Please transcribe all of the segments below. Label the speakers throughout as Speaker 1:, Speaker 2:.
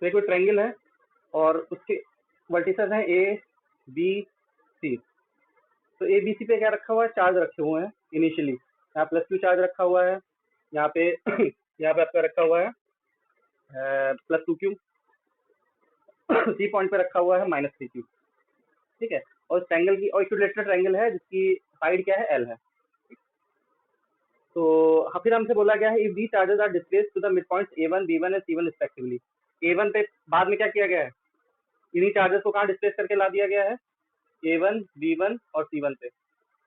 Speaker 1: तो एक कोई ट्रायंगल है और उसके वर्टिसेस हैं ए बी सी। तो ए बी सी पे क्या रखा हुआ है, चार्ज रखे हुए हैं इनिशियली। यहाँ +q चार्ज रखा हुआ है, यहाँ पे यहाँ पे आपका रखा हुआ है +2q, सी पॉइंट पे रखा हुआ है -3q। ठीक है, और ट्रायंगल की और इक्विलेटरल ट्रायंगल है जिसकी साइड क्या है, एल है। तो फिर हमसे बोला गया है if the charges are displaced to the mid points A1 B1 and C1 respectively. A1 पे बाद में क्या किया गया है, इन्हीं चार्जेस को कहाँ डिस्प्लेस करके ला दिया गया है, A1 B1 और C1 पे।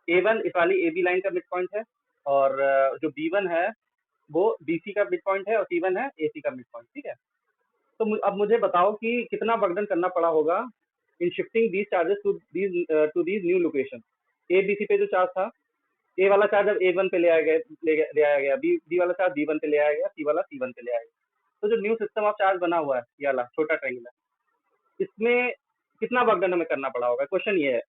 Speaker 1: A1 इस वाली AB लाइन का मिड पॉइंट है, और जो B1 है वो BC का मिड पॉइंट है, और C1 है AC का मिड पॉइंट। ठीक है, तो अब मुझे बताओ कि कितना वर्कडन करना पड़ा होगा in shifting these charges to these new location. A B C पे जो चार्ज था, ए वाला चार्ज अब A1 पे ले आया गया, बी वाला चार्ज B1 पे ले आया गया, सी वाला C1 पे ले आया गया। तो जो न्यू सिस्टम ऑफ चार्ज बना हुआ है, ये वाला छोटा ट्रायंगल है, इसमें कितना वर्कडन हमें करना पड़ा होगा, क्वेश्चन ये है।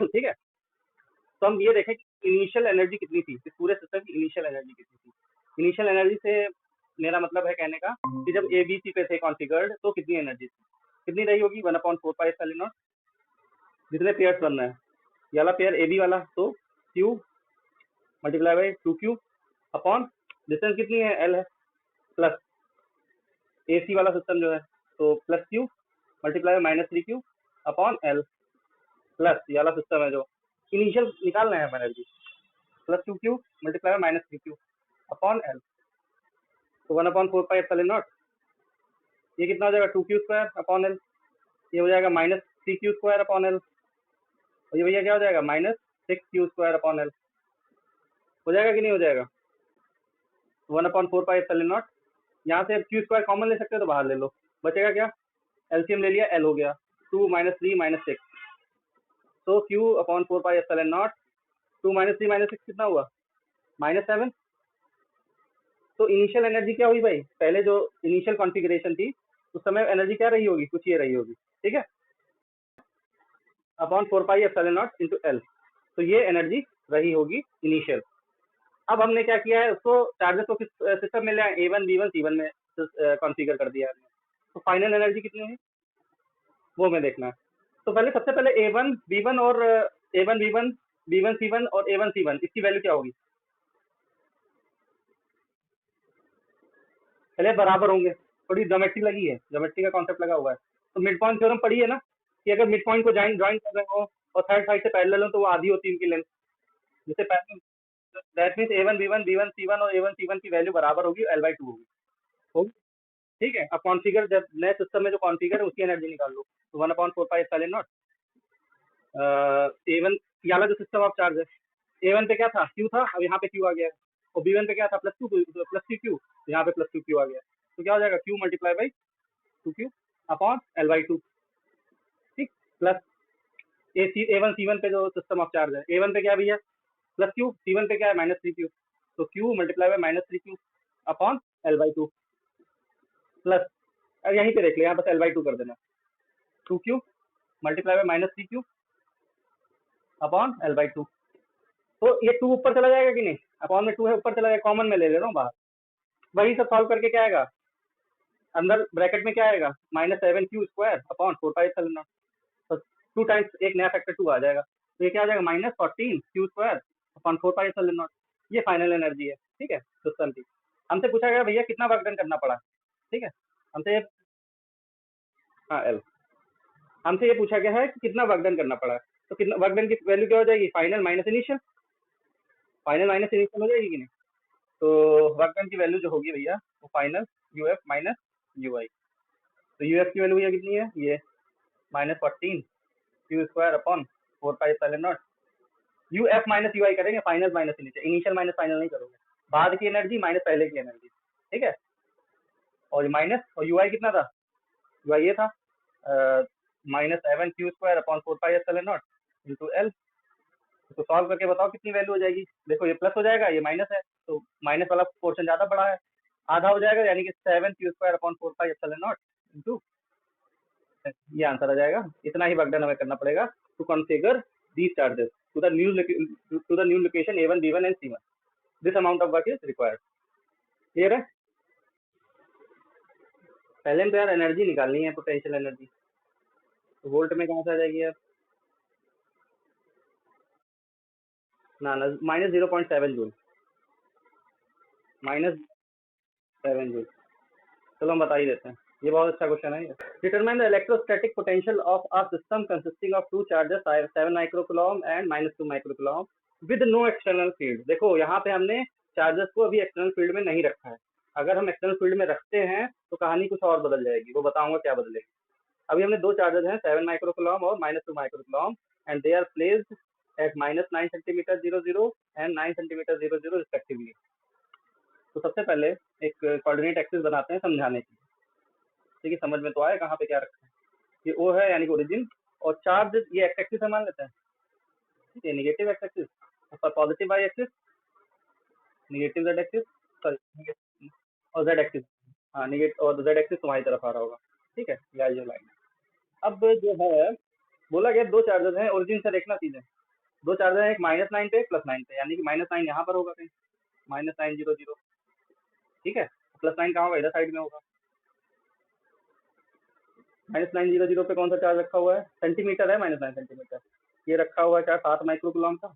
Speaker 1: ठीक है, तो हम ये देखें कि इनिशियल एनर्जी कितनी थी, इस पूरे सिस्टम की इनिशियल एनर्जी कितनी थी। इनिशियल एनर्जी से मेरा मतलब है कहने का कि जब ए बी सी पे थे कॉन्फ़िगर्ड तो कितनी एनर्जी थी, कितनी रही होगी, 1/4πε0। जितने पेयर्स बन रहे हैं, ये वाला पेयर ए बी वाला, तो Q multiply by 2Q upon distance कितनी है, L है, प्लस ए सी वाला सिस्टम जो है तो +Q multiply by -3Q upon L, plus ये वाला सिस्टम है जो इनिशियल निकाल रहे हैं हम energy, +2Q multiply by -3Q upon L। तो 1/4πε0, ये कितना हो जाएगा, 2Q² अपॉन L, ये हो जाएगा -3Q² अपॉन L, और ये भैया क्या हो जाएगा, -6Q² अपॉन L। हो जाएगा कि नहीं हो जाएगा, 1/4πε0। यहाँ से Q² कॉमन ले सकते हो तो बाहर ले लो, बचेगा क्या, एलसीएम ले लिया, L हो गया 2 - 3 - 6, तो Q/4πε0, 2 - 3 - 6 कितना हुआ, -7। तो इनिशियल एनर्जी क्या हुई भाई, पहले जो इनिशियल कॉन्फ़िगरेशन थी उस समय एनर्जी क्या रही होगी, कुछ ये रही होगी। ठीक है, अपॉन 4πε0 इंटू L, तो ये एनर्जी रही होगी इनिशियल। अब हमने क्या किया है, उसको चार्जेस को किस सिस्टम में ले आए, A1 B1 C1 में कॉन्फ़िगर कर दिया हमने। तो फाइनल एनर्जी कितनी हुई वो हमें देखना है। तो पहले सबसे पहले A1 B1 और A1 B1 B1 C1 और A1 C1 इसकी वैल्यू क्या होगी, पहले बराबर होंगे। थोड़ी ज्योमेट्री लगी है, ज्योमेट्री का कॉन्सेप्ट लगा हुआ है। तो मिड पॉइंट थ्योरम पढ़ी है ना, कि अगर मिड पॉइंट को ज्वाइन कर रहे हो और थर्ड साइड से पैरेलल हो तो वो आधी होती है उनकी लेंथ, जैसे parallel, that means A1 B1 B1 C1 और A1 C1 की वैल्यू बराबर होगी, L/2 होगी। ठीक है, अब कॉन्फ़िगर जब नए सिस्टम में जो कॉन्फ़िगर है उसकी एनर्जी निकाल लो, तो 1/4πε0 A1 ये वाला जो सिस्टम ऑफ चार्ज है, A1 पे क्या था, Q था, अब यहाँ पे Q आ गया है, और B1 पे क्या था, +2Q, यहाँ पे +2Q आ गया, तो क्या हो जाएगा, Q multiply by 2Q upon L/2। ठीक, प्लस A1 C1 पे जो सिस्टम ऑफ चार्ज है, A1 पे क्या भैया +Q, C1 पे क्या है -3Q, तो Q multiply by -3Q upon L/2 plus, अब यहीं पे देख ले, यहाँ बस L/2 कर देना, 2Q multiply by -3Q upon L/2। तो ये 2 ऊपर चला जाएगा कि नहीं, अपॉन में 2 है, ऊपर चला जाएगा, कॉमन में ले रहा हूँ बाहर। वही सब सॉल्व करके क्या आएगा, अंदर ब्रैकेट में क्या आएगा, -7Q² अपॉन 4πε0। तो 2 टाइम्स एक नया फैक्टर 2 आ जाएगा, तो ये क्या आ जाएगा, -14Q² अपॉन 4πε0। ये फाइनल एनर्जी है। ठीक है, सिस्टम की हमसे पूछा गया भैया कितना वर्क डन करना पड़ा। ठीक है, हमसे हाँ L, हमसे ये पूछा गया है कि कितना वर्क डन करना पड़ा, तो कितना वर्क डन की वैल्यू क्या हो जाएगी, final minus initial, final minus initial हो जाएगी कि नहीं। तो वर्क डन की वैल्यू जो होगी भैया वो फाइनल UF माइनस UI। तो UF की वैल्यू भैया कितनी है, ये -14Q² upon 4πε0। UF minus UI करेंगे, final minus initial minus final नहीं करोगे, बाद की एनर्जी माइनस पहले की एनर्जी। ठीक है, और माइनस, और UI कितना था, UI ये था -7Q² अपॉन 4πε0 इंटू L। तो सॉल्व करके बताओ कितनी वैल्यू हो जाएगी। देखो ये प्लस हो जाएगा, ये माइनस है, तो माइनस वाला पोर्शन ज्यादा बड़ा है, आधा हो जाएगा, यानी कि 7Q² अपॉन 4πε0 इंटू, ये आंसर आ जाएगा। इतना ही वर्क डन हमें करना पड़ेगा to configure these charges to the new location A1 B1 and C1। This amount of work is required. Clear है, पहले में तो यार एनर्जी निकालनी है, पोटेंशियल एनर्जी, तो वोल्ट में कहाँ से आ जाएगी यार? ना ना, -0.7 जूल, -7 जूल। चलो हम बता ही देते हैं, ये बहुत अच्छा क्वेश्चन है। Determine the electrostatic potential of a system consisting of two charges 7 microcoulomb and -2 microcoulomb with no external field. देखो यहाँ पे हमने चार्जेस को अभी एक्सटर्नल फील्ड में नहीं रखा है, अगर हम एक्सटर्नल फील्ड में रखते हैं तो कहानी कुछ और बदल जाएगी, वो बताऊंगा क्या बदलेगी। अभी हमने दो चार्जेस हैं, 7 माइक्रोकूलम और -2 microcoulomb, and they are placed at -9 centimetre 00 and 9 centimetre 00 respectively. तो सबसे पहले एक कोऑर्डिनेट एक्सिस बनाते हैं समझाने की, ठीक है, समझ में तो आए कहाँ पे क्या रखा है। ये ओ है यानी कि ओरिजिन, और चार्ज ये एक्स एक्सिस है मान लेते हैं, ठीक है, negative x axis, positive y axis, negative z axis, sorry, और जेड एक्सिस, हाँ निगेटिव, और जेड एक्सिस तुम्हारी तरफ आ रहा होगा, ठीक है, ये लाइन। अब जो है बोला गया दो चार्जेस हैं, ओरिजिन से देखना चीजें, दो चार्जर हैं, एक -9 पे, एक +9 पे, यानी कि -9 यहाँ पर होगा कहीं, -900, ठीक है, +9 कहाँ होगा, इधर साइड में होगा। -900 पे कौन सा चार्ज रखा हुआ है, सेंटीमीटर है, -9 सेंटीमीटर, ये रखा हुआ है चार्ज 7 माइक्रोकूलम का,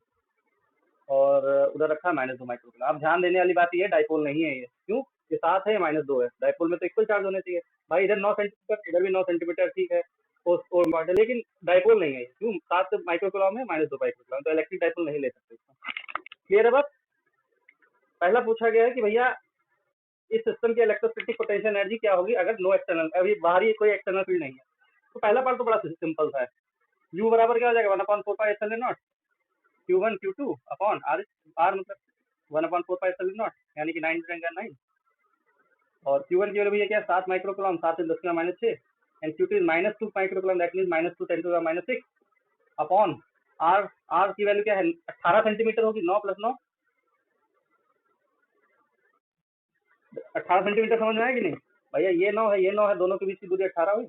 Speaker 1: और उधर रखा है -2 माइक्रोकूलम। अब ध्यान देने वाली बात ये, डाइपोल नहीं है ये, क्यों, ये 7 है, -2 है, डाइपोल में तो इक्वल चार्ज होने चाहिए भाई, इधर 9 सेंटीमीटर, इधर भी 9 सेंटीमीटर, ठीक है, और लेकिन डाइपोल नहीं है, क्यों, 7 माइक्रोकूलम है, -2 माइक्रोकूलम, तो इलेक्ट्रिक डाइपोल नहीं ले सकते इसका। क्लियर है बात? पहला पूछा गया है कि भैया इस सिस्टम की इलेक्ट्रोस्टैटिक पोटेंशियल एनर्जी क्या होगी अगर नो एक्सटर्नल, अभी बाहरी कोई एक्सटर्नल फील्ड नहीं है। तो पहला पार्ट तो बड़ा सिंपल सा है, यू बराबर क्या हो जाएगा, 1/4πε0 Q1 Q2 upon r, are मतलब 1/4πε0 यानी कि 9 × 9, और Q1 की वैल्यू भैया क्या है, 7 microcoulomb, 7 × 10⁻6, and Q2 is -2 microcoulomb, that means -2 × 10⁻6 upon r, r की वैल्यू क्या है, 18 सेंटीमीटर होगी, 9 + 9, 18 सेंटीमीटर, समझ में आया कि नहीं भैया, ये 9 है, ये 9 है, दोनों के बीच की दूरी 18 हुई।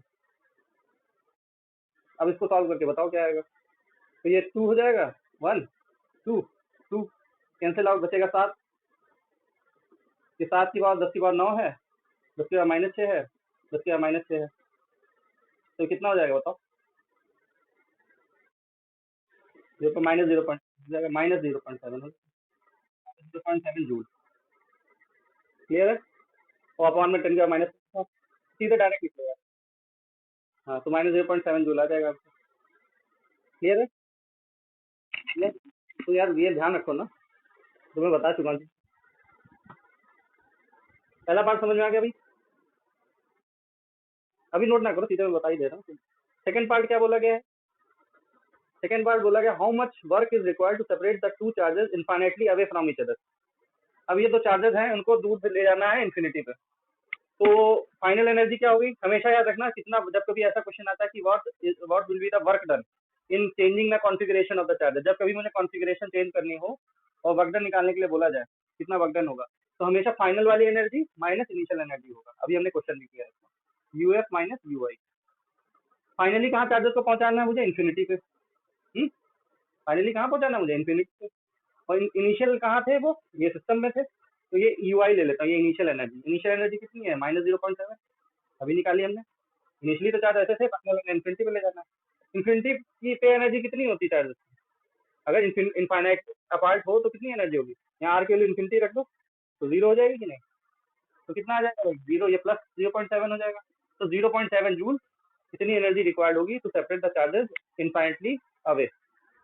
Speaker 1: अब इसको सॉल्व करके बताओ क्या आएगा, तो ये 2 हो जाएगा, 1 2 2 कैंसिल आउट, बचेगा 7, ये 7 की पावर 10 की पावर 9 है, 10 की पावर -6 है, 10 की पावर -6 है, तो कितना हो जाएगा बताओ, 0 माइनस 0 पॉइंट जाएगा, -0.7 0.7 जूल। क्लियर है, और अपॉन में 10 की पावर -6 सीधे डायरेक्ट निकलेगा, हाँ, तो -0.7 जूल आ जाएगा आपको। क्लियर है? क्लियर? तो यार ये ध्यान रखो ना, तुम्हें बता चुका हूँ, पहला पार्ट समझ में आ गया भाई, अभी नोट ना करो, सीधे मैं बता ही दे रहा हूँ। सेकंड पार्ट क्या बोला गया है, सेकंड पार्ट बोला गया how much work is required to separate the two charges infinitely away from each other. अब ये दो चार्जेस हैं, उनको दूर से ले जाना है इन्फिनिटी पे, तो फाइनल एनर्जी क्या होगी, हमेशा याद रखना, कितना, जब कभी ऐसा क्वेश्चन आता है कि what will be the work done in changing the configuration of the charger, जब कभी मुझे कॉन्फ़िगरेशन चेंज करनी हो और वर्क डन निकालने के लिए बोला जाए कितना वर्क डन होगा, तो हमेशा फाइनल वाली एनर्जी माइनस इनिशियल एनर्जी होगा। अभी हमने क्वेश्चन भी किया है, U F minus you I. Finally कहाँ चार्जर को पहुंचाना है मुझे, इन्फिनिटी पे, फाइनली कहाँ पहुंचाना है मुझे, इन्फिनिटी पे, और इनिशियल कहाँ थे वो, ये सिस्टम में थे, तो ये यू आई ले लेता हूँ, ये इनिशियल एनर्जी, इनिशियल एनर्जी कितनी है, -0.7, अभी निकाली हमने। इनिशियली तो चार्ज ऐसे थे, फाइनल इन्फिनिटी पे ले जाना है। इन्फिनिटी की पे एनर्जी कितनी होती है चार्ज, अगर इनफाइनाइट अपार्ट हो तो कितनी एनर्जी होगी, यहाँ आर के लिए इन्फिनिटी रख दो तो 0 हो जाएगी कि नहीं, तो कितना आ जाएगा, 0, ये प्लस 0.7 हो जाएगा, तो 0.7 जूल इतनी एनर्जी रिक्वायर्ड होगी to separate the charges infinitely away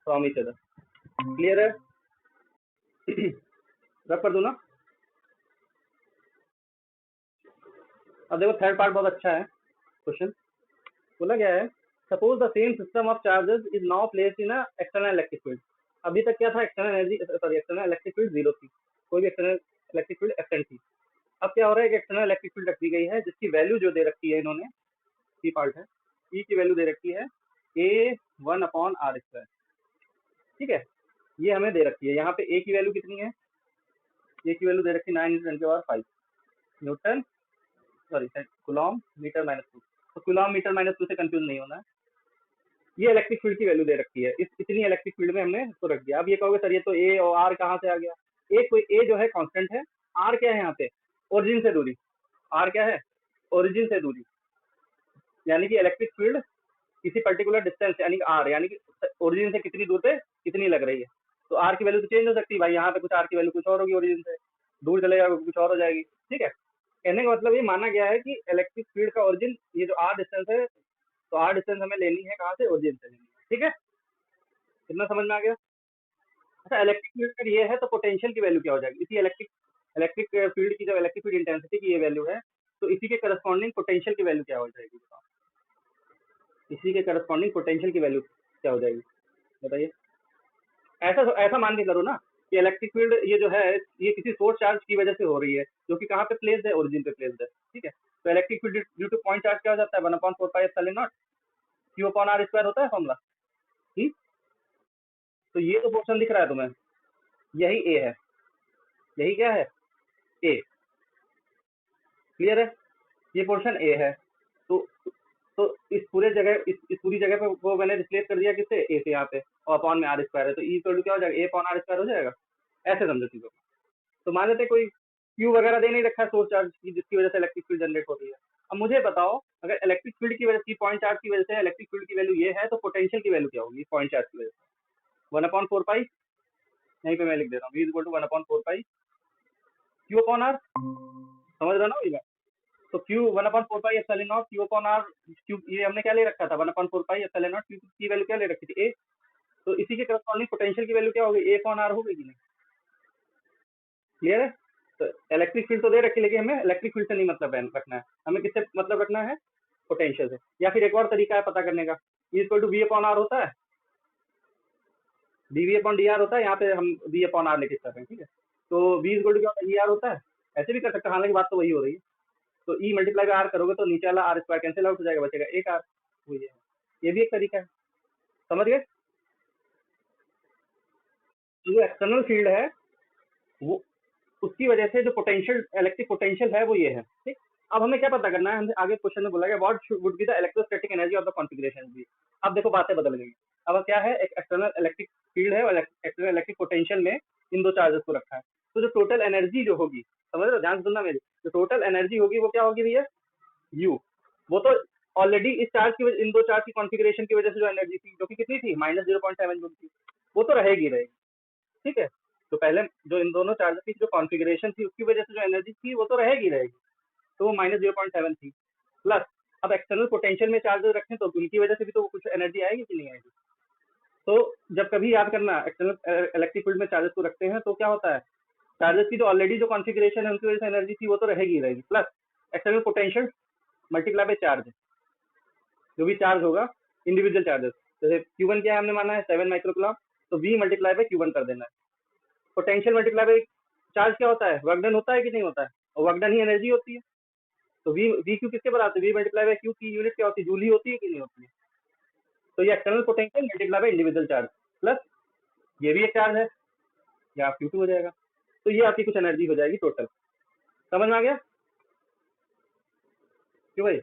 Speaker 1: from each other. Clear है? रख कर दू ना। अब देखो थर्ड पार्ट बहुत अच्छा है क्वेश्चन, बोला गया है suppose the same system of charges is now placed in external electric field. अभी तक क्या था, external energy, sorry, external electric field 0 थी, कोई भी एक्सटर्नल इलेक्ट्रिक फील्ड एब्सेंट थी। अब क्या हो रहा है कि एक्सटर्नल इलेक्ट्रिक फील्ड रख दी गई है, जिसकी वैल्यू जो दे रखी है इन्होंने, ई पार्ट है, ई की वैल्यू दे रखी है A1/r², ठीक है, ये हमें दे रखी है, यहाँ पे ए की वैल्यू कितनी है, ए की वैल्यू दे रखी है 9 × 10⁵ न्यूटन, सॉरी कूलॉम मीटर -2, तो कूलॉम मीटर -2 से कंफ्यूज नहीं होना है, ये इलेक्ट्रिक फील्ड की वैल्यू दे रखी है, इतनी इलेक्ट्रिक फील्ड में हमने इसको रख दिया। अब ये कहोगे सर ये तो ए और आर कहाँ से आ गया, ए जो है कांस्टेंट है, आर क्या है यहाँ पे, ओरिजिन से दूरी, आर क्या है, ओरिजिन से दूरी, यानी कि इलेक्ट्रिक फील्ड किसी पर्टिकुलर डिस्टेंस यानी कि आर, यानी कि ओरिजिन से कितनी दूर पे कितनी लग रही है। तो आर की वैल्यू तो चेंज हो सकती है भाई, यहाँ पे कुछ आर की वैल्यू कुछ और होगी, ओरिजिन से दूर चले जाओगे कुछ और हो जाएगी। ठीक है, कहने का मतलब ये माना गया है कि इलेक्ट्रिक फील्ड का ओरिजिन ये जो आर डिस्टेंस है, तो आर डिस्टेंस हमें लेनी है कहाँ से, ओरिजिन से लेनी है। ठीक है, कितना समझ में आ गया। अच्छा, इलेक्ट्रिक फील्ड अगर ये है तो पोटेंशियल की वैल्यू क्या हो जाएगी, इसी इलेक्ट्रिक इलेक्ट्रिक फील्ड की, जब इलेक्ट्रिक फील्ड इंटेंसिटी की ये वैल्यू है, तो इसी के करस्पॉन्डिंग पोटेंशियल की वैल्यू क्या हो जाएगी, इसी के करस्पॉन्डिंग पोटेंशियल की वैल्यू क्या हो जाएगी बताइए। ऐसा ऐसा मान के करो ना कि इलेक्ट्रिक फील्ड ये जो है ये किसी सोर्स चार्ज की वजह से हो रही है, जो कि कहाँ पे प्लेस्ड है, ओरिजिन पे प्लेस्ड है। ठीक है, तो electric field due two point charge क्या हो जाता है, 1/4πε0 Q/r² होता है फॉर्मूला। ठीक, तो ये तो पोर्शन दिख रहा है तुम्हें, यही ए है, यही क्या है, ए। क्लियर है, ये पोर्शन ए है। तो तो इस पूरे जगह इस पूरी जगह पे वो मैंने रिप्लेस कर दिया किससे, ए से यहाँ पे, और अपॉन में आर स्क्वायर है, तो ई इक्वल टू क्या हो जाएगा, ए अपॉन आर स्क्वायर हो जाएगा। ऐसे समझो चीजों को। तो मान लेते कोई क्यू वगैरह दे नहीं रखा है सोर्स चार्ज की, जिसकी वजह से इलेक्ट्रिक फील्ड जनरेट हो रही है। अब मुझे बताओ, अगर इलेक्ट्रिक फील्ड की वजह से, पॉइंट चार्ज की वजह से इलेक्ट्रिक फील्ड की वैल्यू ये है, तो पोटेंशियल की वैल्यू क्या होगी पॉइंट चार्ज की वजह से, 1/4π, यहीं पे मैं लिख दे रहा हूँ, v equal to 1/4π Q upon R. समझ रहे हो ना भैया। तो क्यू 1/4π epsilon naught Q upon R, Q ये हमने क्या ले रखा था, 1/4π एप्सिलॉन नॉट, क्यू की वैल्यू क्या ले रखी थी, ए। तो इसी के करस्पॉन्डिंग पोटेंशियल की वैल्यू क्या होगी, ए अपॉन आर होगी कि नहीं। क्लियर है। तो इलेक्ट्रिक फील्ड तो दे रखी, लेकिन हमें इलेक्ट्रिक फील्ड से नहीं मतलब रखना है, हमें किससे मतलब रखना है, पोटेंशियल से। या फिर एक और तरीका है पता करने का, equal to V upon r होता है, डी अपॉन डी आर होता है, यहाँ पे हम वी अपॉन आर लिख सकते हैं। ठीक है, तो वी इक्वल टू क्या होता है, ई आर होता है, ऐसे भी कर सकते हैं, हालांकि बात तो वही हो रही है। तो ई मल्टीप्लाई बाय आर करोगे तो नीचे वाला आर स्क्वायर कैंसिल आउट हो जाएगा, बचेगा एक आर, वही है। ये भी एक तरीका है, समझ गए। जो एक्सटर्नल फील्ड है वो, उसकी वजह से जो पोटेंशियल, इलेक्ट्रिक पोटेंशियल है वो ये है। ठीक, अब हमें क्या पता करना है, हमने आगे क्वेश्चन में बोला गया what would be the electrostatic energy of the configuration भी। अब देखो बातें बदल गई। अब क्या है, एक एक्सटर्नल इलेक्ट्रिक फील्ड है और एक्सटर्नल इलेक्ट्रिक पोटेंशियल में इन दो चार्जेस को रखा है। तो जो टोटल एनर्जी जो होगी, समझ रहे हो, ध्यान से सुनना मेरी, जो टोटल एनर्जी होगी वो क्या होगी भैया, यू। वो तो ऑलरेडी इस चार्ज की इन दो चार्ज की कॉन्फिगरेशन की वजह से जो एनर्जी थी, जो कि कितनी थी, -0.7 जूल थी, वो तो रहेगी रहेगी। ठीक है, तो पहले जो इन दोनों चार्जेस की जो कॉन्फ़िगरेशन थी उसकी वजह से जो एनर्जी थी वो तो रहेगी रहेगी, तो वो -0.7 थी। प्लस अब एक्सटर्नल पोटेंशियल में चार्जेस रखें तो उनकी वजह से भी तो कुछ एनर्जी आएगी कि नहीं आएगी। तो जब कभी याद करना एक्सटर्नल इलेक्ट्रिक फील्ड में चार्जेस को रखते हैं तो क्या होता है, चार्जेस की जो ऑलरेडी जो कॉन्फ़िगरेशन है उनकी वजह से एनर्जी थी वो तो रहेगी रहेगी, plus external potential multiply by charge, जो भी चार्ज होगा इंडिविजुअल चार्जेस, जैसे Q1 क्या है हमने माना है 7 माइक्रोकुलम, तो V मल्टीप्लाई बाय Q1 कर देना है। पोटेंशियल मल्टीप्लाई बाय चार्ज क्या होता है, वर्क डन होता है कि नहीं होता है, और वर्क डन ही एनर्जी होती है। तो वी क्यू किसके बराबर है, वी मल्टीप्लाई बाय क्यू की यूनिट क्या होती है, जूल ही होती है कि नहीं होती है। तो ये external potential multiply by individual charge, plus ये भी एक चार्ज है, या Q2 हो जाएगा। तो ये आपकी कुछ एनर्जी हो जाएगी टोटल। समझ में आ गया क्यों भाई,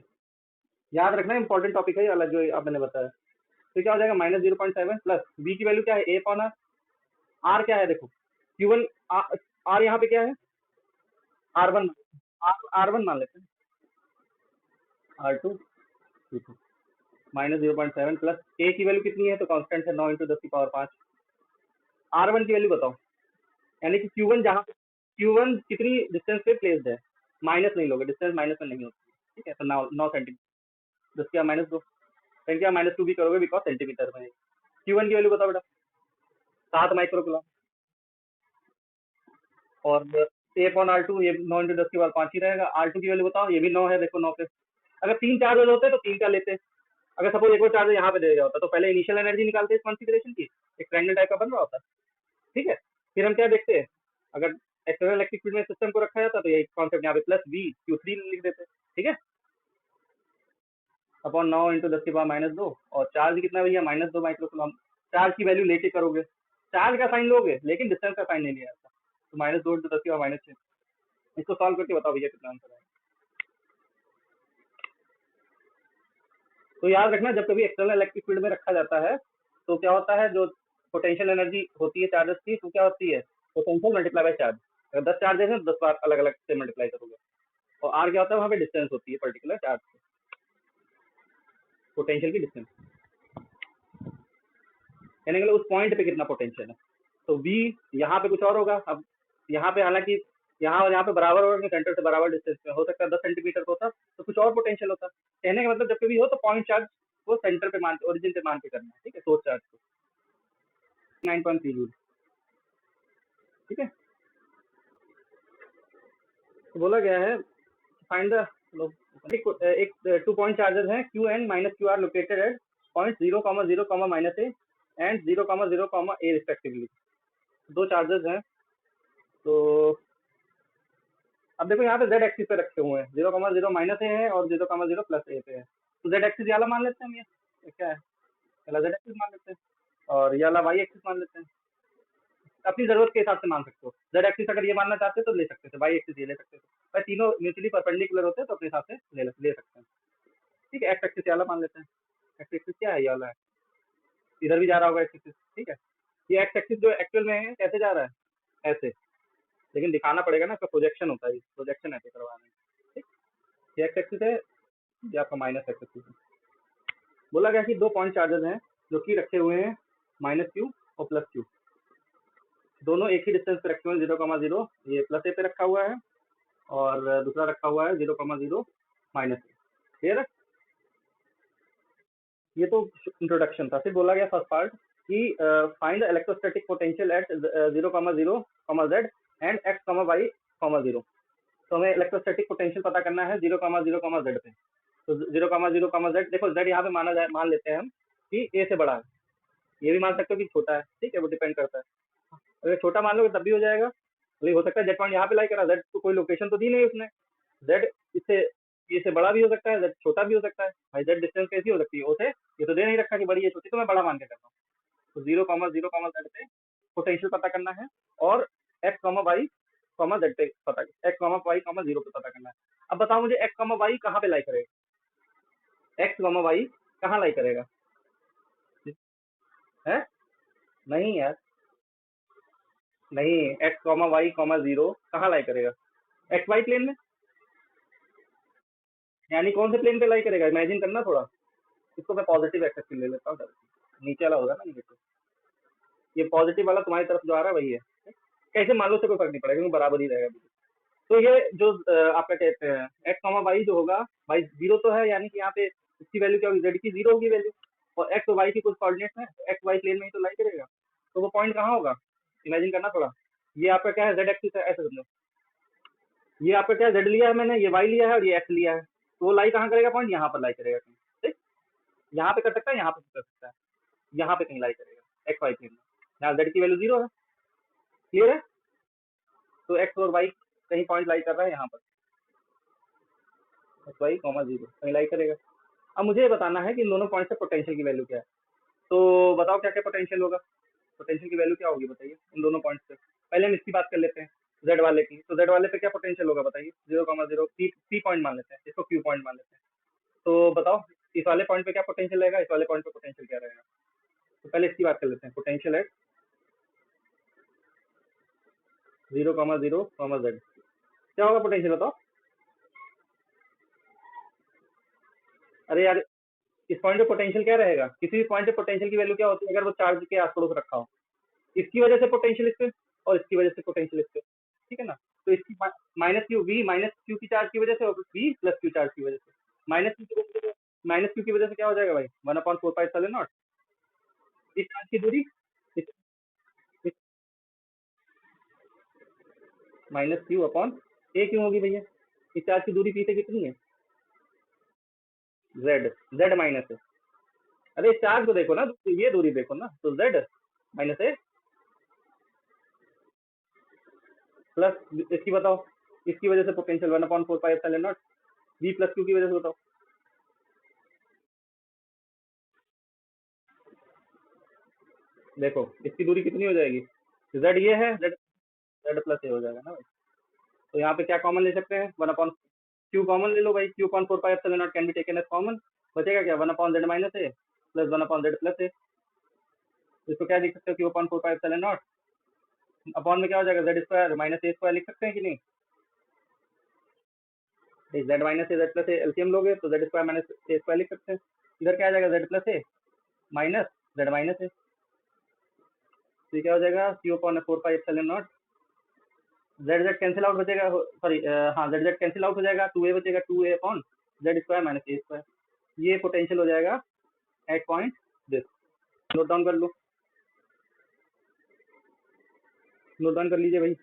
Speaker 1: याद रखना इंपॉर्टेंट टॉपिक है ये वाला जो आप मैंने बताया। तो क्या हो जाएगा, -0.7 प्लस वी की वैल्यू क्या है, ए अपॉन आर। आर क्या है देखो, Q1 आर यहाँ पे क्या है, R1, R1 मान लेते हैं, R2 -0.7 प्लस ए की वैल्यू कितनी है, तो कांस्टेंट है 9 × 10⁵ R1 की वैल्यू बताओ, यानी कि Q1 जहाँ Q1 कितनी डिस्टेंस पे प्लेस्ड है, माइनस नहीं लोगे, डिस्टेंस माइनस में नहीं होती। ठीक है, तो 9 सेंटीमीटर, 10 - 2, 10 - 2 भी करोगे बिकॉज सेंटीमीटर में। Q1 की वैल्यू बताओ बेटा, 7 माइक्रोकुलम, और ए अपॉन R2 ये 9 × 10⁵ ही रहेगा। R2 की वैल्यू बताओ, ये भी 9 है, देखो 9 पे। अगर 3 चार्ज होते तो 3 का लेते, अगर सपोज एक और चार्ज यहाँ पे दे दिया होता तो पहले इनिशियल एनर्जी निकालते इस कॉन्फ़िगरेशन की, एक ट्रायंगल टाइप का बन रहा होता। ठीक है, फिर हम क्या देखते हैं, अगर एक्सटर्नल इलेक्ट्रिक फील्ड में सिस्टम को रखा जाता तो ये कॉन्सेप्ट यहाँ पे प्लस वी Q3 लिख देते। ठीक है, अपॉन 9 × 10⁻², और चार्ज कितना भैया, -2 माइक्रोकुलम। चार्ज की वैल्यू लेके करोगे, चार्ज का साइन लोगे लेकिन डिस्टेंस का साइन नहीं लिया जाता, तो -2 × 10⁻6। इसको सॉल्व करके बताओ भैया कितना आंसर है। तो याद रखना, जब कभी एक्सटर्नल इलेक्ट्रिक फील्ड में रखा जाता है तो क्या होता है, जो पोटेंशियल एनर्जी होती है चार्जेस की, तो क्या होती है, पोटेंशियल मल्टीप्लाई बाय चार्ज। अगर 10 चार्जेस हैं तो 10 बार अलग अलग से मल्टीप्लाई करोगे, और आर क्या होता है, वहाँ पे डिस्टेंस होती है पर्टिकुलर चार्ज से। पोटेंशियल की डिस्टेंस, यानी कि उस पॉइंट पे कितना पोटेंशियल है। तो v यहाँ पे कुछ और होगा। अब यहाँ पे हालांकि यहाँ और यहाँ पे बराबर होगा कि सेंटर से बराबर डिस्टेंस पे हो सकता है 10 सेंटीमीटर का होता तो कुछ और पोटेंशियल होता। कहने का मतलब जब भी हो तो पॉइंट चार्ज को सेंटर पे मान के, ओरिजिन पे मान के करना है, ठीक है, सोर्स चार्ज को 9.3 जूल, ठीक है। तो बोला गया है फाइंड द एक 2 पॉइंट चार्जेस हैं q and minus q are located at point 0,0, minus a and 0,0, a respectively. दो चार्जेस हैं। तो अब देखो यहाँ पे z एक्सिस पे रखे हुए हैं, 0,0 माइनस ए है और 0,0 प्लस ए पे है। तो z एक्सिस वाला मान लेते हैं हम, ये क्या है, पहला z एक्सिस मान लेते हैं और ये वाला y एक्सिस मान लेते हैं। अपनी जरूरत के हिसाब से मान सकते हो। z एक्सिस अगर ये मानना चाहते हो तो ले सकते थे, y एक्सिस ये ले सकते थे, भाई तीनों म्यूचुअली परपेंडिकुलर होते हैं तो अपने हिसाब से ले सकते हैं, ठीक है। x एक्सिस ये वाला मान लेते हैं। x एक्सिस क्या है, ये वाला है, इधर भी जा रहा होगा x एक्सिस, ठीक है। ये x एक्सिस जो एक्चुअल में है कैसे जा रहा है, ऐसे, लेकिन दिखाना पड़ेगा ना, इसका प्रोजेक्शन होता है, प्रोजेक्शन ऐसे करवाना है, ठीक। ये x एक्सिस है, ये आपका माइनस x एक्सिस है। बोला गया कि दो पॉइंट चार्जेस हैं जो कि रखे हुए हैं माइनस क्यू और प्लस क्यू, दोनों एक ही डिस्टेंस पे रखे हुए हैं 0,0, ये प्लस ए पे रखा हुआ है और दूसरा रखा हुआ है 0,0 माइनस ए, क्लियर है। ये तो इंट्रोडक्शन था। फिर बोला गया फर्स्ट पार्ट कि find the electrostatic potential at 0,0, z and x, y, 0। तो हमें इलेक्ट्रोस्टैटिक पोटेंशियल पता करना है 0,0, z पे। तो 0,0, z, देखो z यहाँ पे मान लेते हैं हम कि a से बड़ा है, ये भी मान सकते हो कि छोटा है, ठीक है, वो डिपेंड करता है। अगर छोटा मान लो तब भी हो जाएगा, अभी हो सकता है z पॉइंट यहाँ पे लाई करा, z तो कोई लोकेशन तो दी नहीं उसने, z इससे ये से बड़ा भी हो सकता है, z छोटा भी हो सकता है, भाई z डिस्टेंस कैसी हो सकती है, उसे ये तो दे नहीं रखा कि बड़ी है छोटी, तो मैं बड़ा मान के करता हूँ। तो 0,0, z पे पोटेंशियल पता करना है और x, y, z पे पता, x, y, 0 पे पता करना है। अब बताओ मुझे x, y कहाँ पे लाई करेगा, x, y कहाँ लाई करेगा है, नहीं यार, नहीं, x, y, 0 कहाँ लाई करेगा, एक्स वाई प्लेन में, यानी कौन से प्लेन पे लाई करेगा, इमेजिन करना थोड़ा। इसको मैं पॉजिटिव एक्स एक्सिस ले लेता हूँ, नीचे वाला होगा ना नेगेटिव, ये पॉजिटिव वाला तुम्हारी तरफ जो आ रहा है वही है, कैसे मान लो से कोई फर्क नहीं पड़ेगा, बराबर ही रहेगा। तो ये जो आपका कहते हैं एक्स, वाई जो होगा, भाई जीरो तो है, यानी कि यहाँ पे इसकी वैल्यू क्या होगी, जेड की जीरो होगी वैल्यू, और एक्स और वाई की कुछ कोऑर्डिनेट्स हैं, एक्स वाई प्लेन में ही तो लाई करेगा, तो वो पॉइंट कहाँ होगा, इमेजिन करना थोड़ा। ये आपका क्या है, जेड एक्सिस है, ऐसे समझो, ये आपका क्या जेड लिया है मैंने, ये वाई लिया है और ये एक्स लिया है, तो वो लाई कहाँ करेगा, पॉइंट यहाँ पर लाई करेगा, ठीक, यहाँ पे कर सकता है, यहाँ पे कर सकता है, यहाँ पे कहीं लाई करेगा एक्स वाई प्लेन में, यहाँ जेड की वैल्यू जीरो है, क्लियर है। तो एक्स और वाई कहीं पॉइंट लाई कर रहा है यहाँ पर, एक्स वाई, 0 कहीं लाई करेगा। अब मुझे ये बताना है कि इन दोनों पॉइंट से पोटेंशियल की वैल्यू क्या है। तो बताओ क्या क्या पोटेंशियल होगा, पोटेंशियल की वैल्यू क्या होगी बताइए इन दोनों पॉइंट से। पहले हम इसकी बात कर लेते हैं, जेड वाले की। तो जेड वाले पे क्या पोटेंशियल होगा बताइए, 0,0, पी पॉइंट मान लेते हैं, इसको क्यू पॉइंट मान लेते हैं। तो बताओ इस वाले पॉइंट पे क्या पोटेंशियल रहेगा, इस वाले पॉइंट पे पोटेंशियल क्या रहेगा। तो पहले इसकी बात कर लेते हैं, पोटेंशियल एट 0,0, z क्या होगा पोटेंशियल बताओ। अरे यार इस पॉइंट पे पोटेंशियल क्या रहेगा, किसी भी पॉइंट पे पोटेंशियल की वैल्यू क्या होती है अगर वो चार्ज के आस पड़ोस रखा हो, इसकी वजह से पोटेंशियल इस पे और इसकी वजह से पोटेंशियल इस पे, ठीक है ना। तो इसकी minus q, V minus q की चार्ज की वजह से और वी प्लस क्यू चार्ज की वजह से, माइनस क्यू की वजह से, माइनस क्यू की वजह से क्या हो जाएगा भाई, 1/4πε0, इस चार्ज की दूरी माइनस क्यू अपॉन ए क्यों होगी भैया, इस चार्ज की दूरी पी से कितनी है, जेड, जेड माइनस है, अरे इस चार्ज को देखो ना, ये दूरी देखो ना, तो जेड माइनस ए प्लस इसकी बताओ, इसकी वजह से पोटेंशियल 1/4πε0, वी प्लस क्यू की वजह से बताओ। देखो इसकी दूरी कितनी हो जाएगी, जेड ये है, जेड जेड प्लस ए हो जाएगा ना भाई। तो यहाँ पे क्या कॉमन ले सकते हैं, 1/क्यू कॉमन ले लो भाई, Q upon 4πε0 can be taken as common, बचेगा क्या 1/z minus A plus 1/z plus A. इसको क्या लिख सकते हो, क्यू अपॉन 4πε0 अपॉन में क्या हो जाएगा, Z square minus A square लिख सकते हैं कि नहीं, Z minus A Z plus A LCM लोगे तो Z square minus A square लिख सकते हैं। इधर क्या आ जाएगा, z plus A minus z minus A, तो ये क्या हो जाएगा, q upon 4πε0, Z Z cancel out बचेगा, सॉरी हाँ जेड जेड कैंसिल आउट हो जाएगा, 2a बचेगा, 2a upon Z square minus A square. ये पोटेंशियल हो जाएगा at point this. Note down कर लो, नोट डाउन कर लीजिए भाई।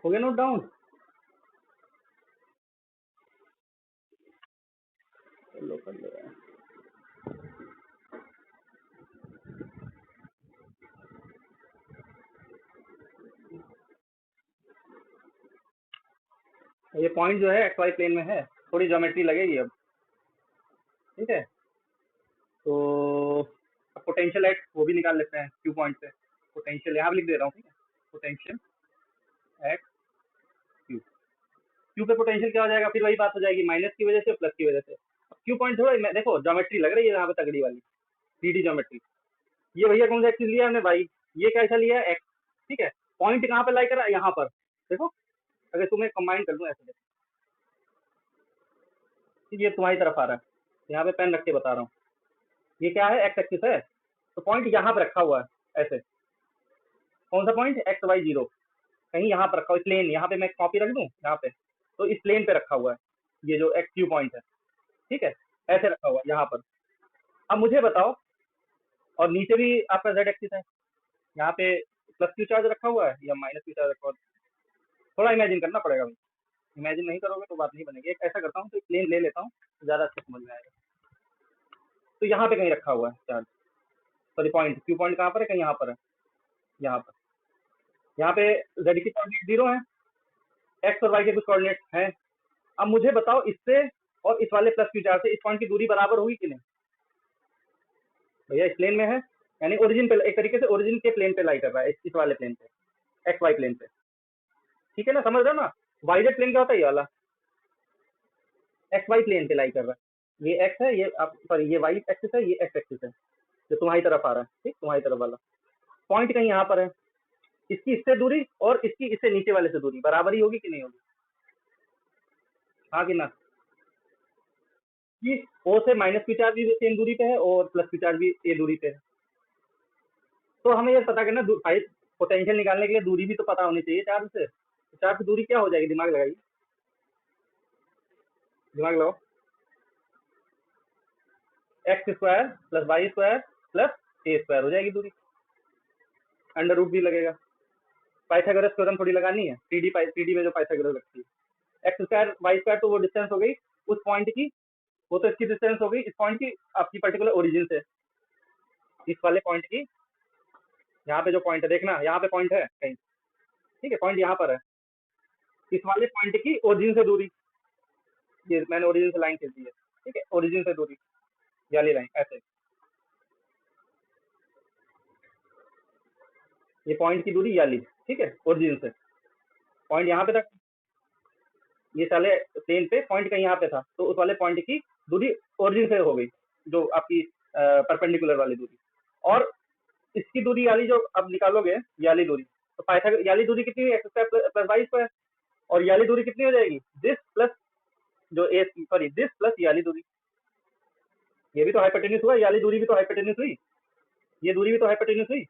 Speaker 1: हो गया नोट डाउन, चलो कर लो। ये पॉइंट जो है एक्स वाई प्लेन में है, थोड़ी ज्योमेट्री लगेगी अब, ठीक है। तो अब पोटेंशियल एट वो भी निकाल लेते हैं क्यू पॉइंट से, पोटेंशियल यहाँ भी लिख दे रहा हूँ, ठीक है, पोटेंशियल एट क्यू, क्यू पे पोटेंशियल क्या हो जाएगा, फिर वही बात हो जाएगी, माइनस की वजह से प्लस की वजह से। क्यू पॉइंट थोड़ा देखो ज्योमेट्री लग रही है यहाँ पे तगड़ी वाली 3D ज्योमेट्री। ये भैया कौन सा एक्सिस लिया हमने भाई, ये कैसा लिया है एक्स, ठीक है। पॉइंट कहाँ पे लाई करा, यहाँ पर देखो, अगर तुम्हें कंबाइन कर दूं ऐसे देखो, ये तुम्हारी तरफ आ रहा है, यहाँ पे पेन रख के बता रहा हूँ, ये क्या है एक्स एक्सिस है, तो पॉइंट यहाँ पे रखा हुआ है ऐसे, कौन सा पॉइंट, एक्स वाई जीरो, कहीं यहाँ पर रखा हुआ, प्लेन यहाँ पे मैं कॉपी रख दूँ यहाँ पे, तो इस प्लेन पे रखा हुआ है ये जो एक्स क्यू पॉइंट है, ठीक है, ऐसे रखा हुआ है यहाँ पर। अब मुझे बताओ, और नीचे भी आपका जेड एक्सिस है, यहाँ पे प्लस क्यू चार्ज रखा हुआ है या माइनस क्यू चार्ज रखा हुआ है, थोड़ा इमेजिन करना पड़ेगा भाई, इमेजिन नहीं करोगे तो बात नहीं बनेगी। एक ऐसा करता हूँ, तो प्लेन ले लेता हूँ, ज़्यादा अच्छे समझ में आएगा। तो यहाँ पे कहीं रखा हुआ है charge, sorry point, Q point कहाँ पर है, कहीं यहाँ पर है, यहाँ पर, यहाँ पे जेड की कोऑर्डिनेट जीरो है, एक्स और वाई के कुछ कोऑर्डिनेट हैं। अब मुझे बताओ इससे और इस वाले प्लस क्यू चार्ज से इस पॉइंट की दूरी बराबर होगी कि नहीं, भैया इस प्लेन में है, यानी ओरिजिन पे, एक तरीके से ओरिजिन के प्लेन पे लाई कर रहा है, इस वाले प्लेन पे, एक्स वाई प्लेन पे, ठीक है ना, समझ रहे हो ना। वाई जेड प्लेन क्या होता है, ये वाला एक्स वाई प्लेन पे लाई कर रहा है, ये एक्स है, ये आप सॉरी ये वाई एक्सिस है, ये एक्स एक्सिस है, जो तुम्हारी तरफ आ रहा है, ठीक, तुम्हारी तरफ वाला पॉइंट कहीं यहाँ पर है, इसकी इससे दूरी और इसकी इससे नीचे वाले से दूरी बराबर ही होगी कि नहीं होगी, हाँ कि ना, कि ओ से माइनस क्यू चार्ज भी सेम दूरी पे है और प्लस क्यू चार्ज भी ए दूरी पे है। तो हमें ये पता करना, पोटेंशियल निकालने के लिए दूरी भी तो पता होनी चाहिए चार्ज से, तो चार्ज की दूरी क्या हो जाएगी, दिमाग लगाइए, दिमाग लगाओ, X square plus Y square plus ए स्क्वायर हो जाएगी दूरी, अंडर रूट भी लगेगा, पाइथागोरस थ्योरम थोड़ी लगानी है, 3D में जो पाइथागोरस लगती है, एक्स स्क्वायर वाई स्क्वायर तो वो डिस्टेंस हो गई उस पॉइंट की, वो तो इसकी डिस्टेंस हो गई इस पॉइंट की आपकी पर्टिकुलर ओरिजिन से, इस वाले पॉइंट की, यहाँ पे जो पॉइंट है देखना, यहाँ पे पॉइंट है कहीं, ठीक है, पॉइंट यहाँ पर है, इस वाले पॉइंट की ओरिजिन से दूरी, ये मैंने ओरिजिन से लाइन खींच दी है, ठीक है, ओरिजिन से दूरी वाली लाइन ऐसे, ये पॉइंट की दूरी याली, ठीक है, ओरिजिन से पॉइंट यहाँ पे था, ये साले प्लेन पे पॉइंट कहीं यहाँ पे था, तो उस वाले पॉइंट की दूरी ओरिजिन से हो गई, जो आपकी परपेंडिकुलर वाली दूरी, और इसकी दूरी याली जो अब निकालोगे याली दूरी, तो पाइथागोरस याली दूरी कितनी है, x square plus Y square, और याली दूरी कितनी हो जाएगी, दिस प्लस जो ए सॉरी दिस प्लस ये वाली दूरी, ये भी तो हाइपोटेन्यूज हुआ, ये वाली दूरी भी तो हाइपोटेन्यूज हुई, ये दूरी भी तो हाइपोटेन्यूज हुई,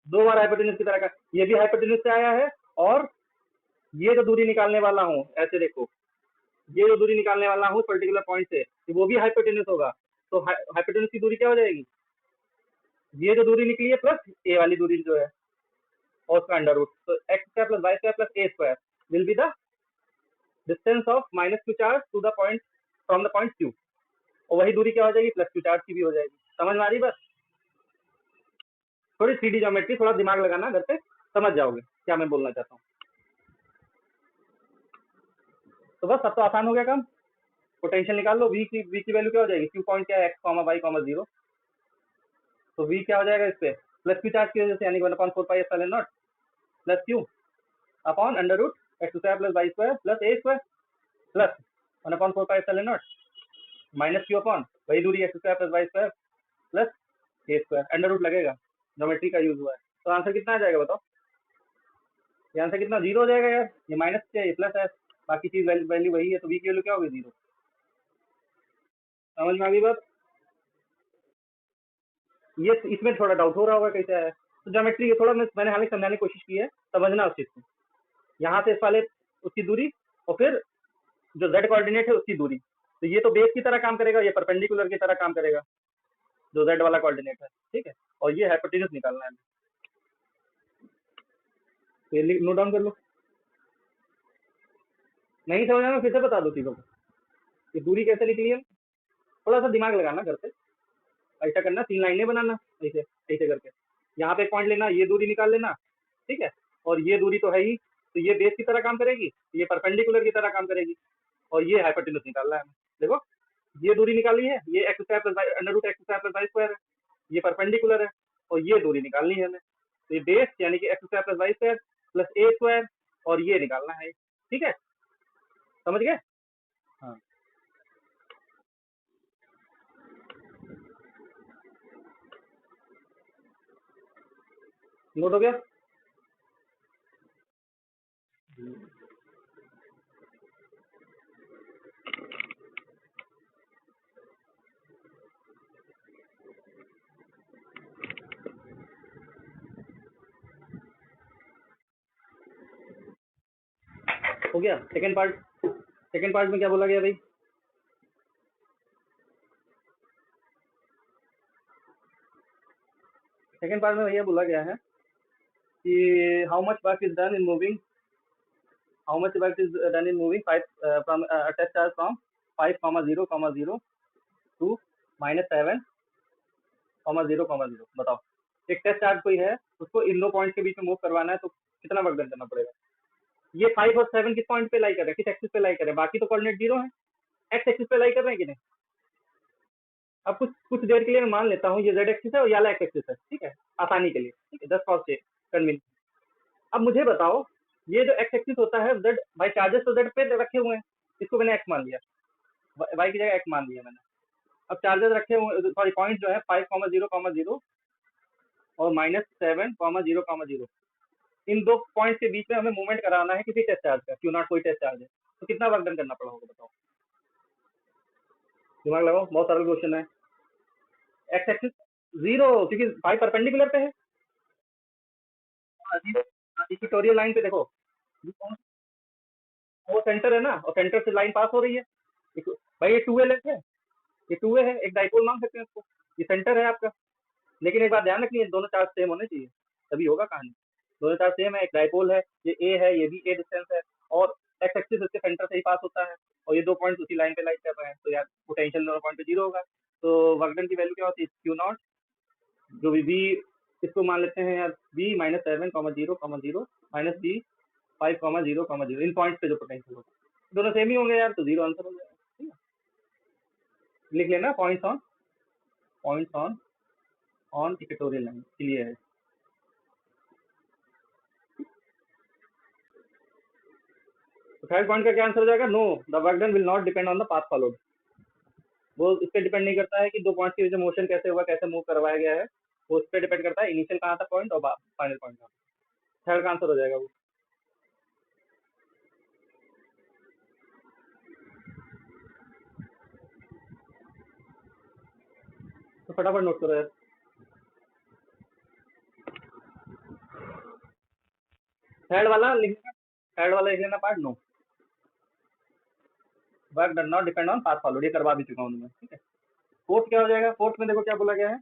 Speaker 1: दो बार हाइपोटेन्यूज की तरह का, ये भी हाइपोटेन्यूज से आया है। और ये जो दूरी निकालने वाला हूँ, ऐसे देखो, ये जो दूरी निकालने वाला हूँ पर्टिकुलर पॉइंट से, वो भी हाइपोटेन्यूज होगा। तो हाइपोटेन्यूज की दूरी क्या हो जाएगी, ये जो दूरी निकली है प्लस ए वाली दूरी जो है और उसका अंडर रूट, तो x square plus Y square plus A square will be the distance of minus q charge to the point from the point q, और वही दूरी क्या हो जाएगी, प्लस क्यू चार्ज की भी हो जाएगी। समझ में आ रही बस, थोड़ी 3D ज्योमेट्री, थोड़ा दिमाग लगाना घर पे, समझ जाओगे क्या मैं बोलना चाहता हूँ। तो बस, सब तो आसान हो गया काम। पोटेंशियल निकाल लो, v की वैल्यू क्या हो जाएगी, क्यू पॉइंट क्या है, x comma y comma zero, तो v क्या हो जाएगा इस पे, प्लस क्यू चार्ज की वजह से, यानी 1/4 epsilon naught plus Q upon under root x square plus Y square plus ए square plus 1/4 epsilon naught minus Q upon वही दूरी X square plus Y square plus ए स्क्वायर, अंडर रूट लगेगा, geometry का use हुआ है। तो answer कितना आ जाएगा बताओ, ये आंसर कितना, जीरो हो जाएगा यार, ये माइनस है ये प्लस है, बाकी चीज वैल्यू वही है, तो v की वैल्यू क्या होगी, जीरो। समझ में आ गई बात, ये इसमें थोड़ा डाउट हो रहा होगा कैसे है, तो ज्योमेट्री थोड़ा मैंने हालांकि समझाने की कोशिश की है, समझना उस चीज को। यहाँ से इस वाले उसकी दूरी और फिर जो z कोऑर्डिनेट है उसकी दूरी, तो ये तो बेस की तरह काम करेगा, ये परपेंडिकुलर की तरह काम करेगा, जो z वाला कोऑर्डिनेट है, ठीक है, और ये हाइपोटेन्यूज निकालना है, तो ये नोट डाउन कर लो। नहीं समझ में फिर से बता दो चीजों को, ये दूरी कैसे निकली है, थोड़ा सा दिमाग लगाना घर पे, ऐसा करना, 3 लाइनें बनाना ऐसे ऐसे करके, यहाँ पे एक पॉइंट लेना, ये दूरी निकाल लेना, ठीक है, और ये दूरी तो है ही, तो ये बेस की तरह काम करेगी, ये परपेंडिकुलर की तरह काम करेगी, और ये हाइपोटेन्यूज निकालना है हमें। देखो, ये दूरी निकालनी है, ये x square plus under root x square plus Y square है, ये परपेंडिकुलर है, और ये दूरी निकालनी है हमें, तो ये बेस यानी कि X square plus Y square plus ए स्क्वायर, और ये निकालना है, ठीक है, समझ गए। हाँ, नोट हो गया। हो गया सेकंड पार्ट, सेकंड पार्ट में क्या बोला गया भाई, सेकंड पार्ट में भैया बोला गया है कि how much work is done in moving, how much work is done in moving 5 from test charge from 5,0,0 to -7,0,0, बताओ, एक टेस्ट चार्ज कोई है, उसको इन दो पॉइंट के बीच में मूव करवाना है, तो कितना वर्क डन करना पड़ेगा। ये 5 और 7 किस पॉइंट पे लाई कर रहे हैं, किस एक्सिस पे लाई कर रहे हैं, बाकी तो कोऑर्डिनेट जीरो है, एक्स एक्सिस पे लाई कर रहे हैं कि नहीं। अब कुछ कुछ देर के लिए मैं मान लेता हूँ ये जेड एक्सिस है और ये वाला एक्स एक्सिस है, ठीक है, आसानी के लिए, ठीक है, 10 कॉस से कन्वीन। अब मुझे बताओ, ये जो एक्स एक्सिस होता है, जेड भाई चार्जेस तो जेड पे रखे हुए हैं, इसको मैंने एक्स मान लिया, वाई की जगह एक्स मान लिया मैंने। अब चार्जेस रखे हुए, सॉरी पॉइंट जो है 5,0,0 और -7,0,0, इन दो पॉइंट के बीच में हमें मूवमेंट कराना है किसी टेस्ट चार्ज का, क्यों नॉट कोई टेस्ट चार्ज है, तो कितना वर्क डन करना पड़ा होगा बताओ, दिमाग लगाओ, बहुत सरल क्वेश्चन है। एक्स एक्सिस जीरो, क्योंकि भाई परपेंडिकुलर पे है, इक्वेटोरियल लाइन पे देखो, वो सेंटर है ना, और सेंटर से लाइन पास हो रही है, भाई ये 2A लेंथ है, ये 2A है, एक डाइपोल मान सकते हैं इसको, ये सेंटर है आपका। लेकिन एक बात ध्यान रखनी है, दोनों चार्ज सेम होने चाहिए, तभी होगा कहानी। दोनों चार्ज सेम है, एक डाइपोल है, ये ए है, ये भी ए डिस्टेंस है, और एक्स एक्सिस इसके सेंटर से ही पास होता है, और ये दो पॉइंट उसी लाइन पे लाइट कर रहे हैं, तो यार पोटेंशियल दोनों पॉइंट पे जीरो होगा। तो वर्क डन की वैल्यू क्या होती है, क्यू नॉट, जो भी बी, इसको मान लेते हैं यार बी -7,0,0 माइनस बी 5,0,0, इन पॉइंट पे जो पोटेंशियल होगा, दोनों सेम ही होंगे यार, तो जीरो आंसर हो जाएगा, ठीक है, लिख लेना points on equatorial line, clear है। तो थर्ड पॉइंट का क्या आंसर हो जाएगा, know the work done will not depend on the path followed, वो इस पर डिपेंड नहीं करता है कि दो पॉइंट के बीच मोशन कैसे हुआ, कैसे मूव करवाया गया है, वो उस पर डिपेंड करता है इनिशियल कहाँ था पॉइंट और फाइनल पॉइंट कहाँ। थर्ड का आंसर हो जाएगा वो। फटाफट नोट करो यार। थर्ड वाला लिख लेना part no, work does not depend on path followed, ये करवा भी चुका हूँ मैं, ठीक है। फोर्थ क्या हो जाएगा, फोर्थ में देखो क्या बोला गया है,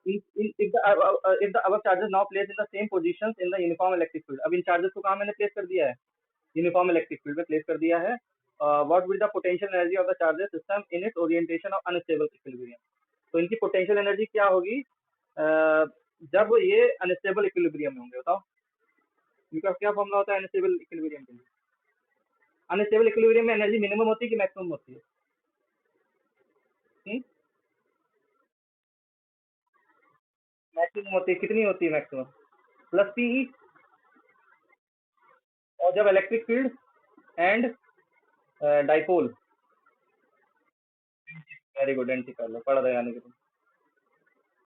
Speaker 1: if the above charges now placed in the same positions in the uniform electric field, अब इन चार्जेस को कहाँ मैंने प्लेस कर दिया है, यूनिफॉर्म इलेक्ट्रिक फील्ड में प्लेस कर दिया है। What will the potential energy of the charges system in its orientation of unstable equilibrium, तो इनकी पोटेंशियल एनर्जी क्या होगी जब ये अनस्टेबल इक्विलिब्रियम में होंगे, बताओ इनका क्या फॉर्मूला होता है अनस्टेबल इक्विलिब्रियम के लिए। अनस्टेबल इक्विलिब्रियम में एनर्जी मिनिमम होती है कि मैक्सिमम होती है? मैक्सिमम होती है, कितनी होती है मैक्सिमम? प्लस पीई, और जब electric field and dipole, very good, anti कर लो, पढ़ रहे यानी कि तुम।